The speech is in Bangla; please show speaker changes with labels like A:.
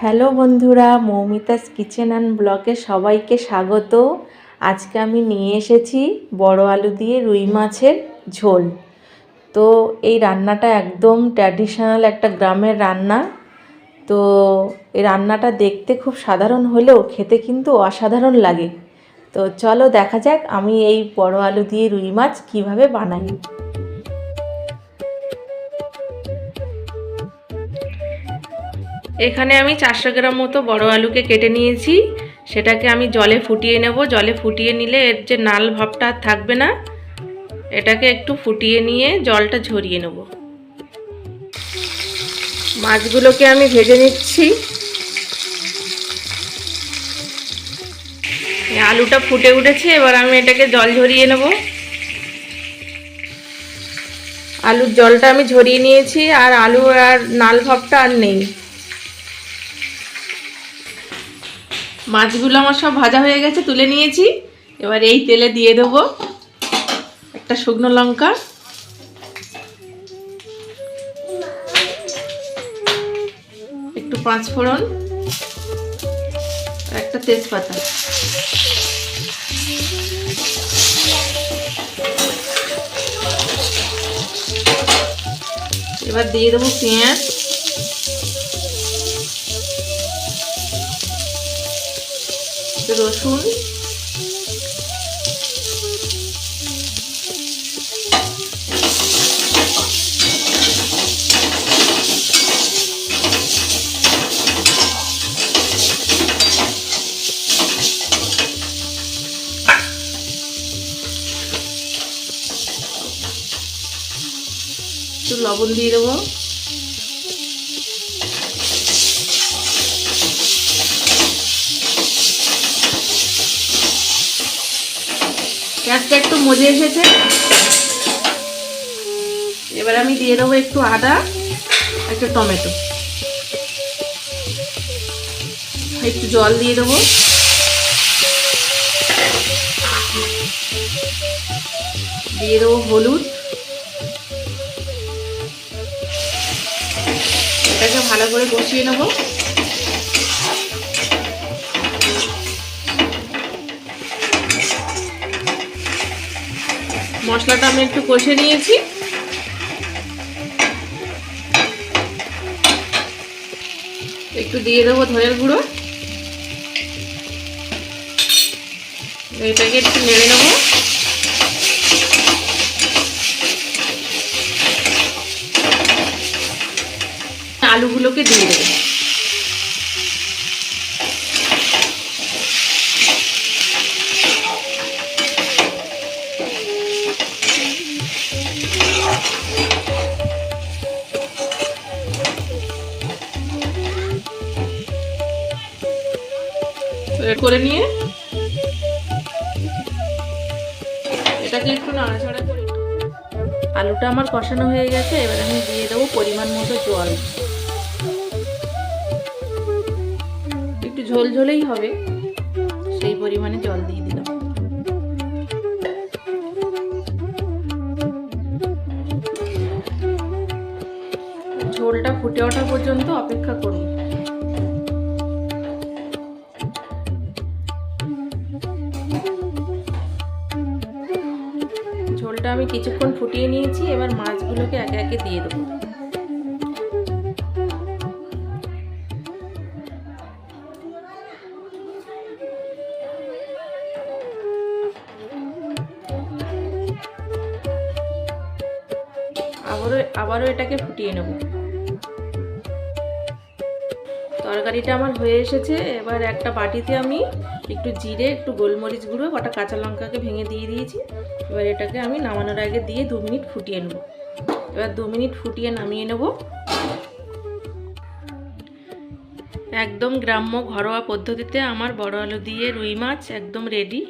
A: হ্যালো বন্ধুরা, মৌমিতাস কিচেন অ্যান্ড ব্লগে সবাইকে স্বাগত। আজকে আমি নিয়ে এসেছি বড় আলু দিয়ে রুই মাছের ঝোল। তো এই রান্নাটা একদম ট্র্যাডিশনাল একটা গ্রামের রান্না। তো এই রান্নাটা দেখতে খুব সাধারণ হলেও খেতে কিন্তু অসাধারণ লাগে। তো চলো দেখা যাক আমি এই বড় আলু দিয়ে রুই মাছ কীভাবে বানাই। এখানে আমি 400 গ্রাম মতো বড় আলুকে কেটে নিয়েছি। সেটাকে আমি জলে ফুটিয়ে নেব। জলে ফুটিয়ে নিলে এর যে নাল ভাবটা আর থাকবে না। এটাকে একটু ফুটিয়ে নিয়ে জলটা ঝরিয়ে নেব। মাছগুলোকে আমি ভেজে নিচ্ছি। আলুটা ফুটে উঠেছে, এবার আমি এটাকে জল ঝরিয়ে নেব। আলুর জলটা আমি ঝরিয়ে নিয়েছি, আর আলু আর নাল ভাবটা আর নেই। মাছগুলো আমার সব ভাজা হয়ে গেছে, তুলে নিয়েছি। এবার এই তেলে দিয়ে দেবো একটা শুকনো লঙ্কা, একটু 5 ফোড়ন, একটা তেজপাতা। এবার দিয়ে দেবো পেঁয়াজ, রসুন, একটু লবণ দিয়ে দেবো। পেঁয়াজটা একটু মজে এসেছে। এবার আমি দিয়ে দেবো একটু আদা, একটা টমেটো, একটু জল দিয়ে দেবো। দিয়ে দেবো হলুদ। এটাকে ভালো করে কষিয়ে নেব। মশলাটা আমি একটু কষে নিয়েছি। একটু দিয়ে দেবো ধনের গুঁড়ো। এটাকে একটু নেড়ে নেব। আলুগুলোকে দিয়ে দেবো। করে নিয়ে এটাকে একটু নাড়াচাড়া করে। আলুটা আমার কষানো হয়ে গেছে। এবার আমি দিয়ে দেবো পরিমাণ মতো জল। একটু ঝোল ঝোলেই হবে, সেই পরিমাণে জল দিয়ে দিলাম। ঝোলটা ফুটে ওঠা পর্যন্ত অপেক্ষা করুন। ঝোলটা আমি কিছুক্ষণ ফুটিয়ে নিয়েছি। এবার মাছগুলোকে একে একে দিয়ে দেবো। আবারও এটাকে ফুটিয়ে নেব। তরকারিটা আমার হয়ে এসেছে। এবার একটা বাটিতে আমি একটু জিরে, একটু গোলমরিচ গুঁড়ো, কটা কাঁচা লঙ্কাকে ভেঙে দিয়ে দিয়েছি। এবার এটাকে আমি নামানোর আগে দিয়ে 2 মিনিট ফুটিয়ে নেব। এবার 2 মিনিট ফুটিয়ে নামিয়ে নেব। একদম গ্রাম্য ঘরোয়া পদ্ধতিতে আমার বড় আলু দিয়ে রুই মাছ একদম রেডি।